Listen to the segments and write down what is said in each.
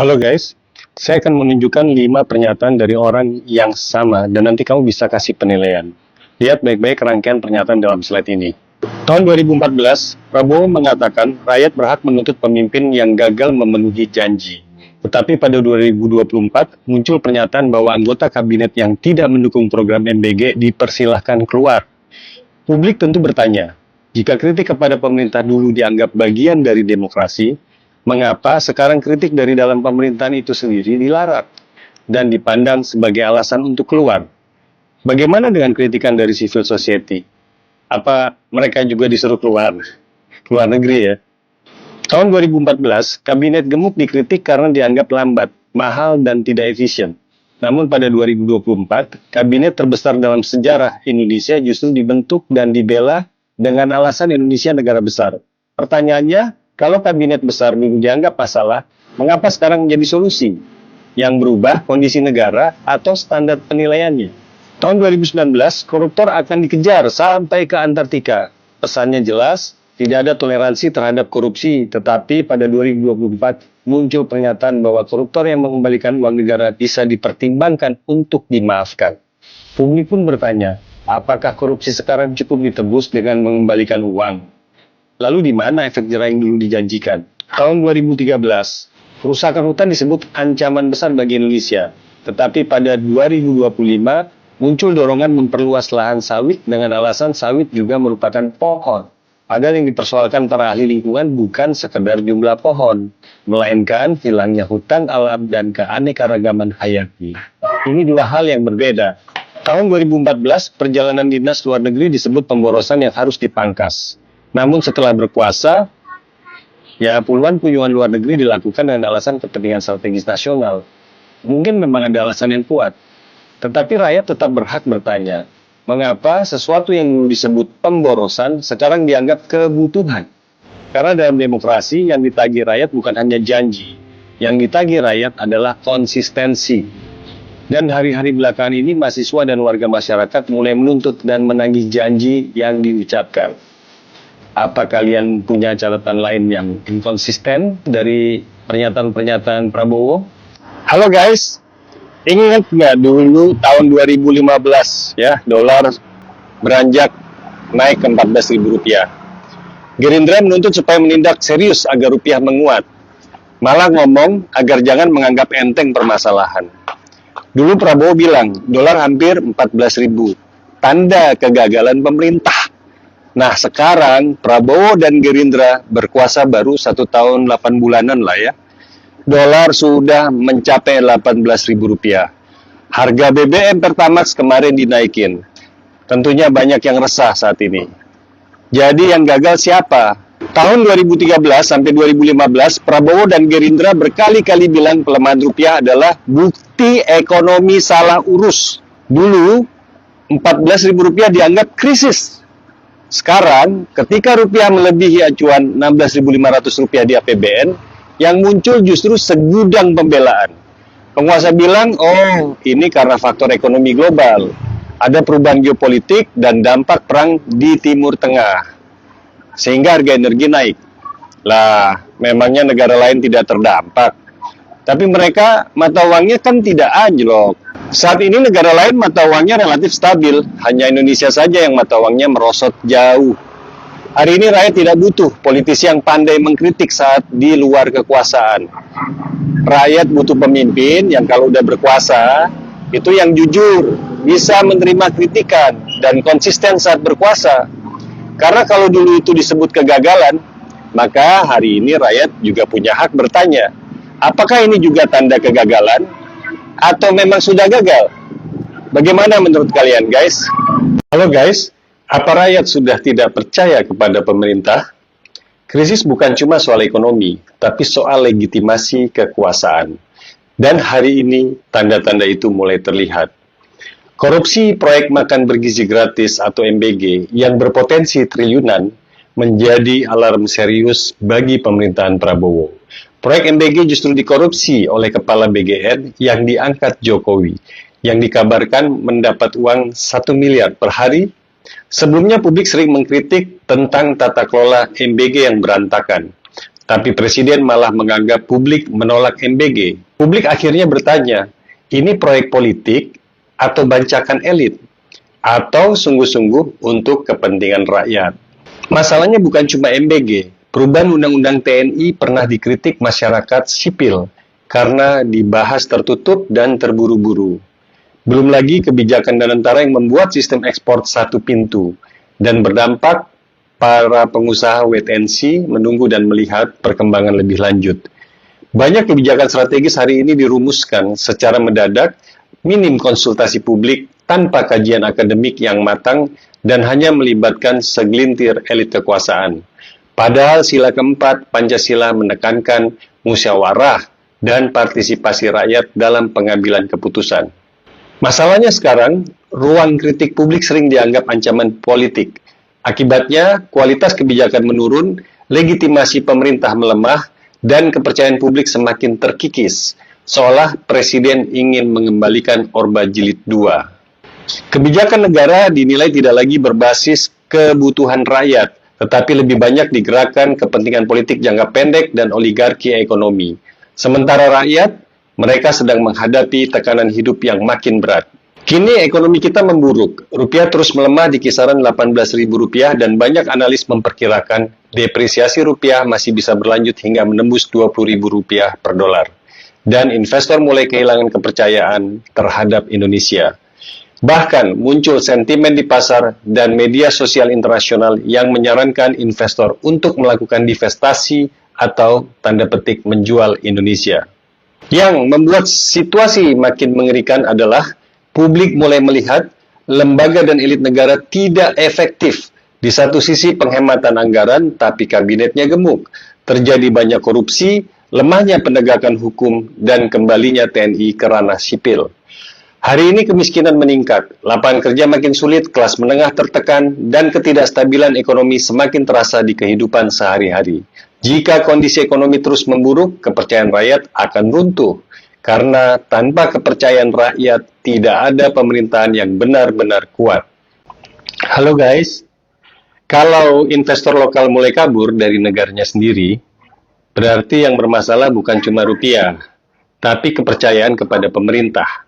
Halo guys, saya akan menunjukkan 5 pernyataan dari orang yang sama dan nanti kamu bisa kasih penilaian. Lihat baik-baik rangkaian pernyataan dalam slide ini. Tahun 2014, Prabowo mengatakan rakyat berhak menuntut pemimpin yang gagal memenuhi janji. Tetapi pada 2024 muncul pernyataan bahwa anggota kabinet yang tidak mendukung program MBG dipersilahkan keluar. Publik tentu bertanya, jika kritik kepada pemerintah dulu dianggap bagian dari demokrasi, mengapa sekarang kritik dari dalam pemerintahan itu sendiri dilarang dan dipandang sebagai alasan untuk keluar? Bagaimana dengan kritikan dari civil society? Apa mereka juga disuruh keluar negeri ya? Tahun 2014, Kabinet Gemuk dikritik karena dianggap lambat, mahal, dan tidak efisien. Namun pada 2024, Kabinet terbesar dalam sejarah Indonesia justru dibentuk dan dibela dengan alasan Indonesia negara besar. Pertanyaannya, kalau kabinet besar dulu dianggap masalah, mengapa sekarang menjadi solusi? Yang berubah kondisi negara atau standar penilaiannya? Tahun 2019, koruptor akan dikejar sampai ke Antartika. Pesannya jelas, tidak ada toleransi terhadap korupsi, tetapi pada 2024 muncul pernyataan bahwa koruptor yang mengembalikan uang negara bisa dipertimbangkan untuk dimaafkan. Publik pun bertanya, apakah korupsi sekarang cukup ditebus dengan mengembalikan uang? Lalu di mana efek jerah yang dulu dijanjikan? Tahun 2013, kerusakan hutan disebut ancaman besar bagi Indonesia. Tetapi pada 2025, muncul dorongan memperluas lahan sawit dengan alasan sawit juga merupakan pohon. Padahal yang dipersoalkan para ahli lingkungan bukan sekedar jumlah pohon, melainkan hilangnya hutan alam dan keanekaragaman hayati. Ini dua hal yang berbeda. Tahun 2014, perjalanan dinas luar negeri disebut pemborosan yang harus dipangkas. Namun setelah berkuasa, puluhan kunjungan luar negeri dilakukan dengan alasan kepentingan strategis nasional. Mungkin memang ada alasan yang kuat, tetapi rakyat tetap berhak bertanya, mengapa sesuatu yang dulu disebut pemborosan sekarang dianggap kebutuhan? Karena dalam demokrasi yang ditagih rakyat bukan hanya janji, yang ditagih rakyat adalah konsistensi. Dan hari-hari belakangan ini mahasiswa dan warga masyarakat mulai menuntut dan menagih janji yang diucapkan. Apa kalian punya catatan lain yang inkonsisten dari pernyataan-pernyataan Prabowo? Halo guys, ingat nggak dulu tahun 2015 ya, dolar beranjak naik ke Rp14.000. Gerindra menuntut supaya menindak serius agar rupiah menguat. Malah ngomong agar jangan menganggap enteng permasalahan. Dulu Prabowo bilang dolar hampir 14.000, tanda kegagalan pemerintah. Nah sekarang Prabowo dan Gerindra berkuasa baru 1 tahun 8 bulanan lah ya. Dolar sudah mencapai Rp18.000. Harga BBM Pertamax kemarin dinaikin. Tentunya banyak yang resah saat ini. Jadi yang gagal siapa? Tahun 2013 sampai 2015, Prabowo dan Gerindra berkali-kali bilang pelemahan rupiah adalah bukti ekonomi salah urus. Dulu, Rp14.000 dianggap krisis. Sekarang, ketika rupiah melebihi acuan Rp16.500 di APBN, yang muncul justru segudang pembelaan. Penguasa bilang, oh ini karena faktor ekonomi global. Ada perubahan geopolitik dan dampak perang di Timur Tengah. Sehingga harga energi naik. Lah, memangnya negara lain tidak terdampak. Tapi mereka mata uangnya kan tidak anjlok. Saat ini negara lain mata uangnya relatif stabil. Hanya Indonesia saja yang mata uangnya merosot jauh. Hari ini rakyat tidak butuh politisi yang pandai mengkritik saat di luar kekuasaan. Rakyat butuh pemimpin yang kalau udah berkuasa, itu yang jujur, bisa menerima kritikan, dan konsisten saat berkuasa. Karena kalau dulu itu disebut kegagalan, maka hari ini rakyat juga punya hak bertanya, apakah ini juga tanda kegagalan? Atau memang sudah gagal? Bagaimana menurut kalian guys? Halo guys, apa rakyat sudah tidak percaya kepada pemerintah? Krisis bukan cuma soal ekonomi, tapi soal legitimasi kekuasaan. Dan hari ini tanda-tanda itu mulai terlihat. Korupsi proyek makan bergizi gratis atau MBG yang berpotensi triliunan menjadi alarm serius bagi pemerintahan Prabowo. Proyek MBG justru dikorupsi oleh kepala BGN yang diangkat Jokowi, yang dikabarkan mendapat uang 1 miliar per hari. Sebelumnya publik sering mengkritik tentang tata kelola MBG yang berantakan. Tapi Presiden malah menganggap publik menolak MBG. Publik akhirnya bertanya, ini proyek politik atau bancakan elit? Atau sungguh-sungguh untuk kepentingan rakyat? Masalahnya bukan cuma MBG. Perubahan Undang-Undang TNI pernah dikritik masyarakat sipil karena dibahas tertutup dan terburu-buru. Belum lagi kebijakan Danantara yang membuat sistem ekspor satu pintu dan berdampak para pengusaha wait and see menunggu dan melihat perkembangan lebih lanjut. Banyak kebijakan strategis hari ini dirumuskan secara mendadak, minim konsultasi publik, tanpa kajian akademik yang matang, dan hanya melibatkan segelintir elit kekuasaan. Padahal sila keempat Pancasila menekankan musyawarah dan partisipasi rakyat dalam pengambilan keputusan. Masalahnya sekarang, ruang kritik publik sering dianggap ancaman politik. Akibatnya, kualitas kebijakan menurun, legitimasi pemerintah melemah, dan kepercayaan publik semakin terkikis, seolah Presiden ingin mengembalikan Orba Jilid 2. Kebijakan negara dinilai tidak lagi berbasis kebutuhan rakyat, tetapi lebih banyak digerakkan kepentingan politik jangka pendek dan oligarki ekonomi. Sementara rakyat, mereka sedang menghadapi tekanan hidup yang makin berat. Kini ekonomi kita memburuk, rupiah terus melemah di kisaran Rp18.000 dan banyak analis memperkirakan depresiasi rupiah masih bisa berlanjut hingga menembus Rp20.000 per dolar. Dan investor mulai kehilangan kepercayaan terhadap Indonesia. Bahkan muncul sentimen di pasar dan media sosial internasional yang menyarankan investor untuk melakukan divestasi atau tanda petik menjual Indonesia. Yang membuat situasi makin mengerikan adalah publik mulai melihat lembaga dan elit negara tidak efektif. Di satu sisi penghematan anggaran, tapi kabinetnya gemuk. Terjadi banyak korupsi, lemahnya penegakan hukum, dan kembalinya TNI ke ranah sipil. Hari ini kemiskinan meningkat, lapangan kerja makin sulit, kelas menengah tertekan, dan ketidakstabilan ekonomi semakin terasa di kehidupan sehari-hari. Jika kondisi ekonomi terus memburuk, kepercayaan rakyat akan runtuh. Karena tanpa kepercayaan rakyat, tidak ada pemerintahan yang benar-benar kuat. Halo guys, kalau investor lokal mulai kabur dari negaranya sendiri, berarti yang bermasalah bukan cuma rupiah, tapi kepercayaan kepada pemerintah.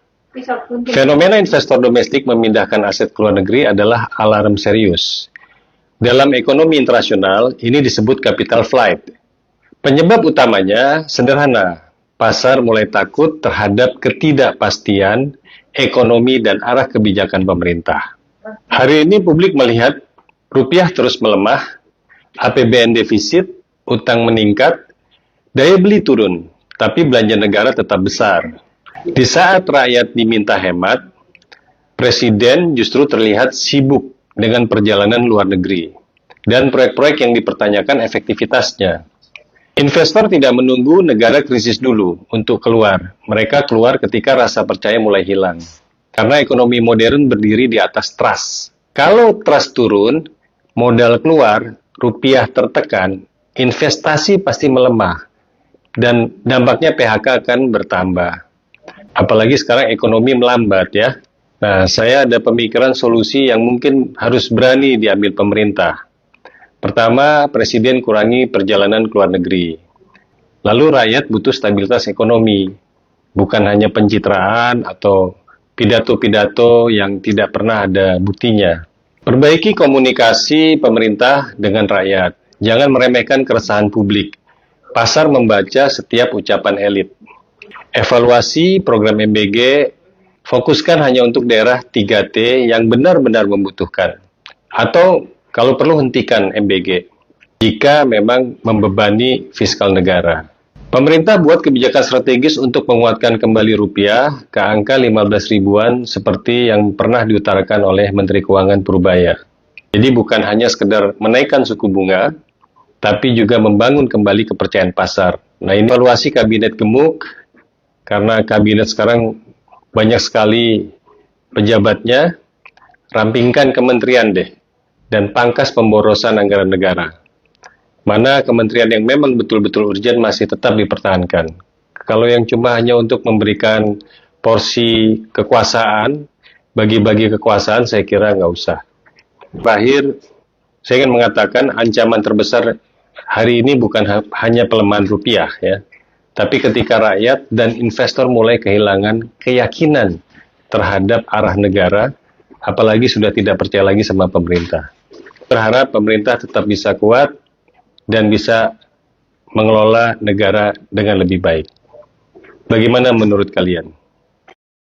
Fenomena investor domestik memindahkan aset ke luar negeri adalah alarm serius. Dalam ekonomi internasional, ini disebut capital flight. Penyebab utamanya sederhana. Pasar mulai takut terhadap ketidakpastian ekonomi dan arah kebijakan pemerintah. Hari ini publik melihat rupiah terus melemah, APBN defisit, utang meningkat, daya beli turun, tapi belanja negara tetap besar. Di saat rakyat diminta hemat, Presiden justru terlihat sibuk dengan perjalanan luar negeri dan proyek-proyek yang dipertanyakan efektivitasnya. Investor tidak menunggu negara krisis dulu untuk keluar. Mereka keluar ketika rasa percaya mulai hilang. Karena ekonomi modern berdiri di atas trust. Kalau trust turun, modal keluar, rupiah tertekan, investasi pasti melemah. Dan dampaknya PHK akan bertambah. Apalagi sekarang ekonomi melambat ya. Nah, saya ada pemikiran solusi yang mungkin harus berani diambil pemerintah. Pertama, Presiden kurangi perjalanan ke luar negeri. Lalu rakyat butuh stabilitas ekonomi, bukan hanya pencitraan atau pidato-pidato yang tidak pernah ada buktinya. Perbaiki komunikasi pemerintah dengan rakyat. Jangan meremehkan keresahan publik. Pasar membaca setiap ucapan elit. Evaluasi program MBG, fokuskan hanya untuk daerah 3T yang benar-benar membutuhkan. Atau kalau perlu hentikan MBG, jika memang membebani fiskal negara. Pemerintah buat kebijakan strategis untuk menguatkan kembali rupiah ke angka 15 ribuan seperti yang pernah diutarakan oleh Menteri Keuangan Purbaya. Jadi bukan hanya sekedar menaikkan suku bunga, tapi juga membangun kembali kepercayaan pasar. Nah ini evaluasi kabinet gemuk, karena kabinet sekarang banyak sekali pejabatnya, rampingkan kementerian deh. Dan pangkas pemborosan anggaran negara. Mana kementerian yang memang betul-betul urgent masih tetap dipertahankan. Kalau yang cuma hanya untuk memberikan porsi kekuasaan, bagi-bagi kekuasaan, saya kira nggak usah. Terakhir, saya ingin mengatakan ancaman terbesar hari ini bukan hanya pelemahan rupiah ya, tapi ketika rakyat dan investor mulai kehilangan keyakinan terhadap arah negara, apalagi sudah tidak percaya lagi sama pemerintah. Berharap pemerintah tetap bisa kuat dan bisa mengelola negara dengan lebih baik. Bagaimana menurut kalian?